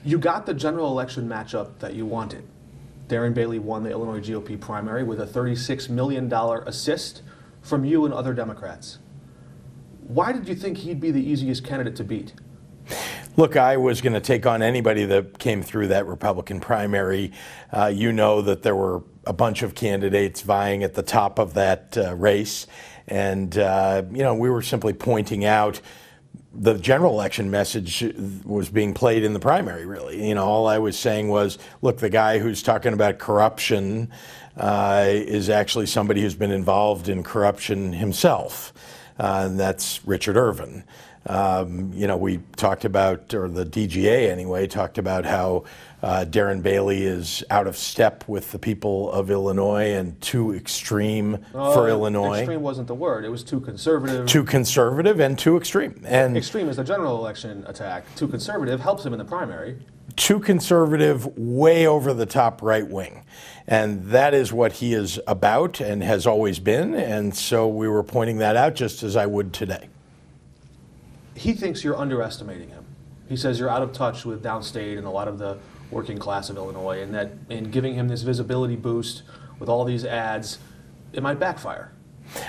You got the general election matchup that you wanted. Darren Bailey won the Illinois GOP primary with a $36 million assist from you and other Democrats. Why did you think he'd be the easiest candidate to beat? Look, I was going to take on anybody that came through that Republican primary. You know that there were a bunch of candidates vying at the top of that race. And, we were simply pointing out the general election message was being played in the primary, really. All I was saying was, look, the guy who's talking about corruption is actually somebody who's been involved in corruption himself. And that's Richard Irvin. We talked about, or the DGA anyway, talked about how Darren Bailey is out of step with the people of Illinois and too extreme for Illinois. Extreme wasn't the word. It was too conservative. Too conservative and too extreme. And extreme is the general election attack. Too conservative helps him in the primary. Too conservative, way over the top right wing. And that is what he is about and has always been. And so we were pointing that out just as I would today. He thinks you're underestimating him. He says you're out of touch with downstate and a lot of the working class of Illinois, and that in giving him this visibility boost with all these ads, it might backfire.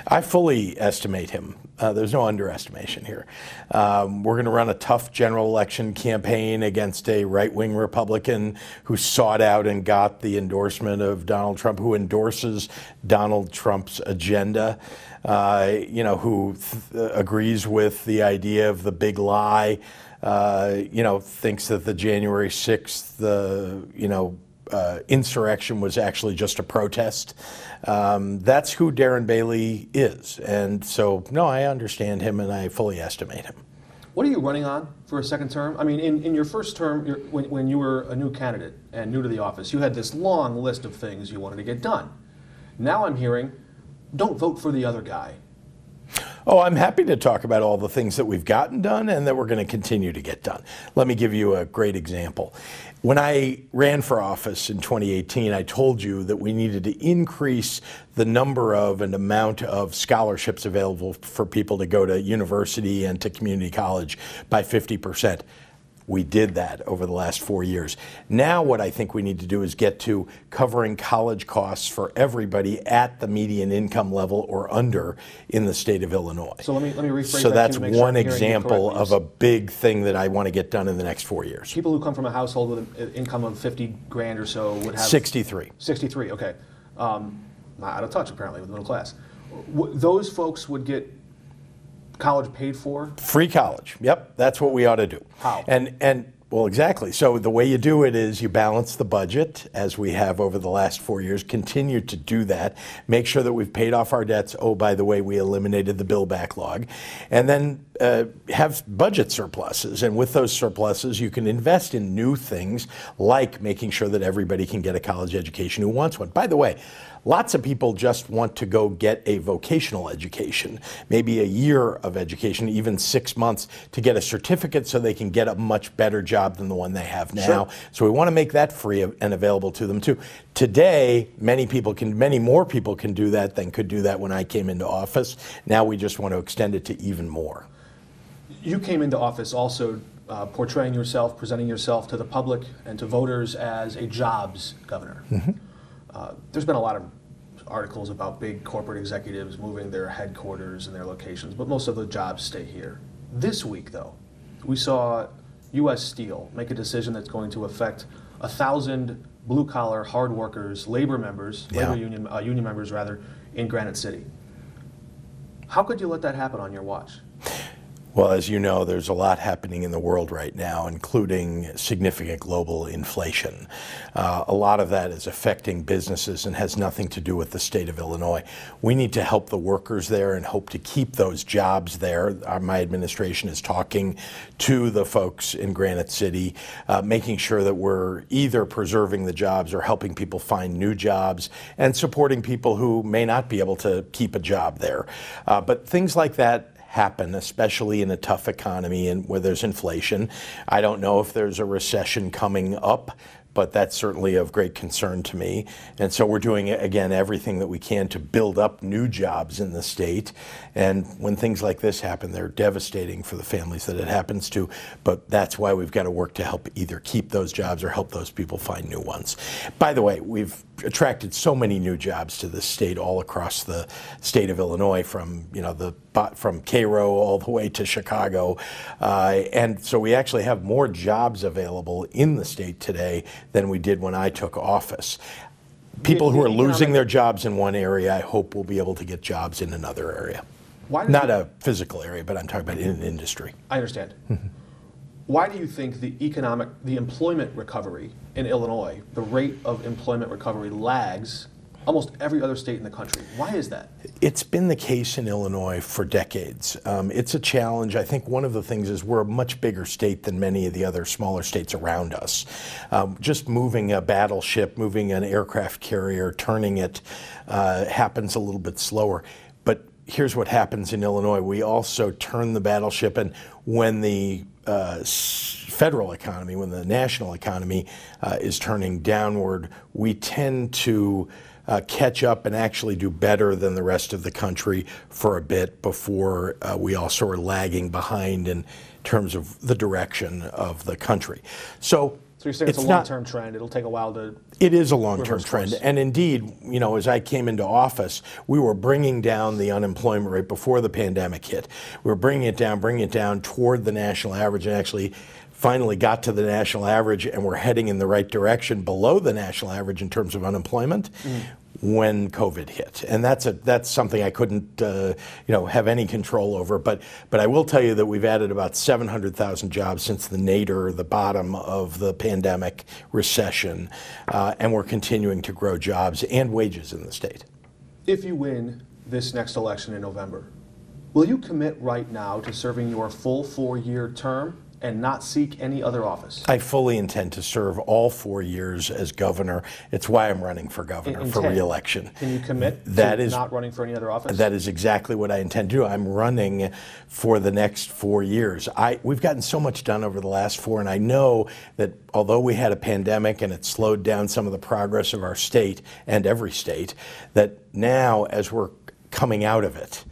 I fully estimate him. There's no underestimation here. We're going to run a tough general election campaign against a right-wing Republican who sought out and got the endorsement of Donald Trump, who endorses Donald Trump's agenda, who agrees with the idea of the big lie, thinks that the January 6th, insurrection was actually just a protest. That's who Darren Bailey is. And so, no, I understand him and I fully estimate him. What are you running on for a second term? I mean, in your first term, when you were a new candidate and new to the office, you had this long list of things you wanted to get done. Now I'm hearing, don't vote for the other guy. Oh, I'm happy to talk about all the things that we've gotten done and that we're going to continue to get done. Let me give you a great example. When I ran for office in 2018, I told you that we needed to increase the number of and amount of scholarships available for people to go to university and to community college by 50%. We did that over the last 4 years. Now what I think we need to do is get to covering college costs for everybody at the median income level or under in the state of Illinois. So let me rephrase so that that's one example of a big thing that I want to get done in the next 4 years. People who come from a household with an income of 50 grand or so would have 63. 63, okay. Not out of touch apparently with the middle class. Those folks would get college paid for? Free college. Yep, that's what we ought to do. How? Well, exactly. So the way you do it is you balance the budget, as we have over the last 4 years, continue to do that, make sure that we've paid off our debts. Oh, by the way, we eliminated the bill backlog. And then have budget surpluses. And with those surpluses, you can invest in new things like making sure that everybody can get a college education who wants one. By the way, lots of people just want to go get a vocational education, maybe a year of education, even 6 months, to get a certificate so they can get a much better job than the one they have now. Sure. So we want to make that free and available to them too. Today, many more people can do that than could do that when I came into office. Now we just want to extend it to even more. You came into office also portraying yourself, presenting yourself to the public and to voters as a jobs governor. Mm-hmm. There's been a lot of articles about big corporate executives moving their headquarters and their locations, but most of the jobs stay here. This week, though, we saw U.S. Steel make a decision that's going to affect 1,000 blue-collar, hard workers, labor members, union members rather, in Granite City. How could you let that happen on your watch? Well, as you know, there's a lot happening in the world right now, including significant global inflation. A lot of that is affecting businesses and has nothing to do with the state of Illinois. We need to help the workers there and hope to keep those jobs there. My administration is talking to the folks in Granite City, making sure that we're either preserving the jobs or helping people find new jobs and supporting people who may not be able to keep a job there. But things like that happen, especially in a tough economy and where there's inflation. I don't know if there's a recession coming up, but that's certainly of great concern to me. And so we're doing, again, everything that we can to build up new jobs in the state. And when things like this happen, they're devastating for the families that it happens to. But that's why we've got to work to help either keep those jobs or help those people find new ones. By the way, we've attracted so many new jobs to this state all across the state of Illinois, from from Cairo all the way to Chicago, and so we actually have more jobs available in the state today than we did when I took office. People who are losing their jobs in one area, I hope will be able to get jobs in another area. Not a physical area, but I'm talking about in an industry. I understand. Why do you think the employment recovery in Illinois, the rate of employment recovery lags almost every other state in the country? Why is that? It's been the case in Illinois for decades. It's a challenge. I think one of the things is we're a much bigger state than many of the other smaller states around us. Just moving a battleship, moving an aircraft carrier, turning it happens a little bit slower. But here's what happens in Illinois. We also turn the battleship, and when the federal economy, when the national economy is turning downward, we tend to catch up and actually do better than the rest of the country for a bit before we also are lagging behind in terms of the direction of the country. So you're saying it's a long-term trend. It'll take a while to... It is a long-term trend. And indeed, as I came into office, we were bringing down the unemployment rate before the pandemic hit. We were bringing it down toward the national average, and actually finally got to the national average, and we're heading in the right direction below the national average in terms of unemployment when COVID hit. And that's something I couldn't have any control over. But I will tell you that we've added about 700,000 jobs since the nadir, the bottom of the pandemic recession, and we're continuing to grow jobs and wages in the state. If you win this next election in November, will you commit right now to serving your full 4-year term and not seek any other office? I fully intend to serve all 4 years as governor. It's why I'm running for governor for re-election. Can you commit to not running for any other office? That is exactly what I intend to do. I'm running for the next 4 years. We've gotten so much done over the last 4, and I know that although we had a pandemic and it slowed down some of the progress of our state and every state, that now as we're coming out of it,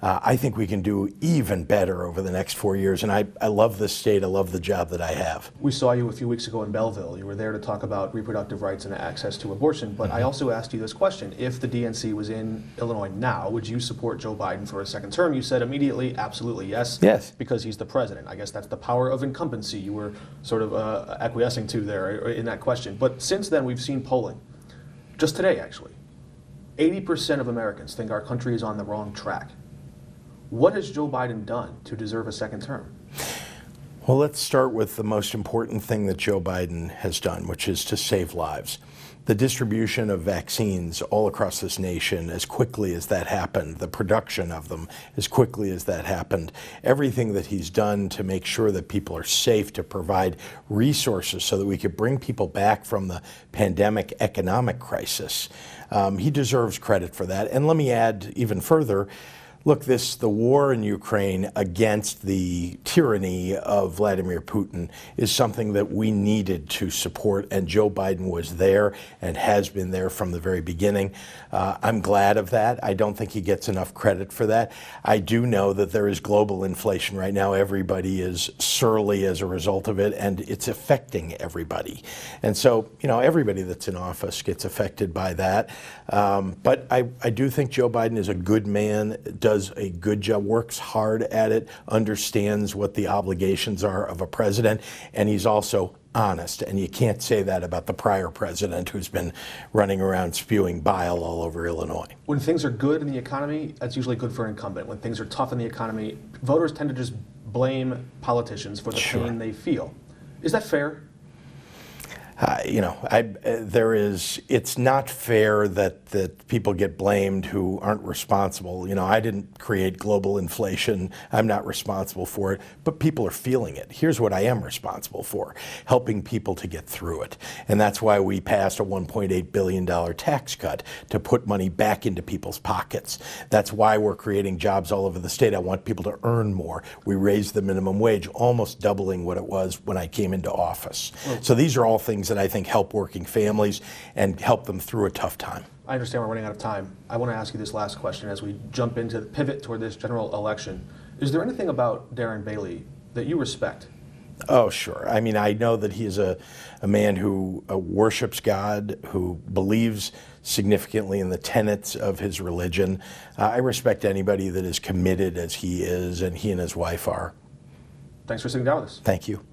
I think we can do even better over the next 4 years, and I love this state. I love the job that I have. We saw you a few weeks ago in Belleville. You were there to talk about reproductive rights and access to abortion, but I also asked you this question. If the DNC was in Illinois now, would you support Joe Biden for a second term? You said immediately, absolutely yes. Yes. Because he's the president. I guess that's the power of incumbency you were sort of acquiescing to there in that question. But since then, we've seen polling. Just today, actually. 80% of Americans think our country is on the wrong track. What has Joe Biden done to deserve a second term? Well, let's start with the most important thing that Joe Biden has done, which is to save lives. The distribution of vaccines all across this nation, as quickly as that happened, the production of them as quickly as that happened, everything that he's done to make sure that people are safe, to provide resources so that we could bring people back from the pandemic economic crisis. He deserves credit for that. And let me add even further, look, the war in Ukraine against the tyranny of Vladimir Putin is something that we needed to support, and Joe Biden was there and has been there from the very beginning. I'm glad of that. I don't think he gets enough credit for that. I do know that there is global inflation right now. Everybody is surly as a result of it, and it's affecting everybody. And so, everybody that's in office gets affected by that. But I do think Joe Biden is a good man, does a good job, works hard at it, understands what the obligations are of a president, and he's also honest. And you can't say that about the prior president who's been running around spewing bile all over Illinois. When things are good in the economy, that's usually good for an incumbent. When things are tough in the economy, voters tend to just blame politicians for the pain they feel. Is that fair? It's not fair that people get blamed who aren't responsible. I didn't create global inflation. I'm not responsible for it, but people are feeling it. Here's what I am responsible for: helping people to get through it. And that's why we passed a $1.8 billion tax cut to put money back into people's pockets. That's why we're creating jobs all over the state. I want people to earn more. We raised the minimum wage, almost doubling what it was when I came into office. So these are all things that I think help working families and help them through a tough time. I understand we're running out of time. I want to ask you this last question as we jump into the pivot toward this general election. Is there anything about Darren Bailey that you respect? Oh, sure. I mean, I know that he is a man who worships God, who believes significantly in the tenets of his religion. I respect anybody that is committed as he is, and he and his wife are. Thanks for sitting down with us. Thank you.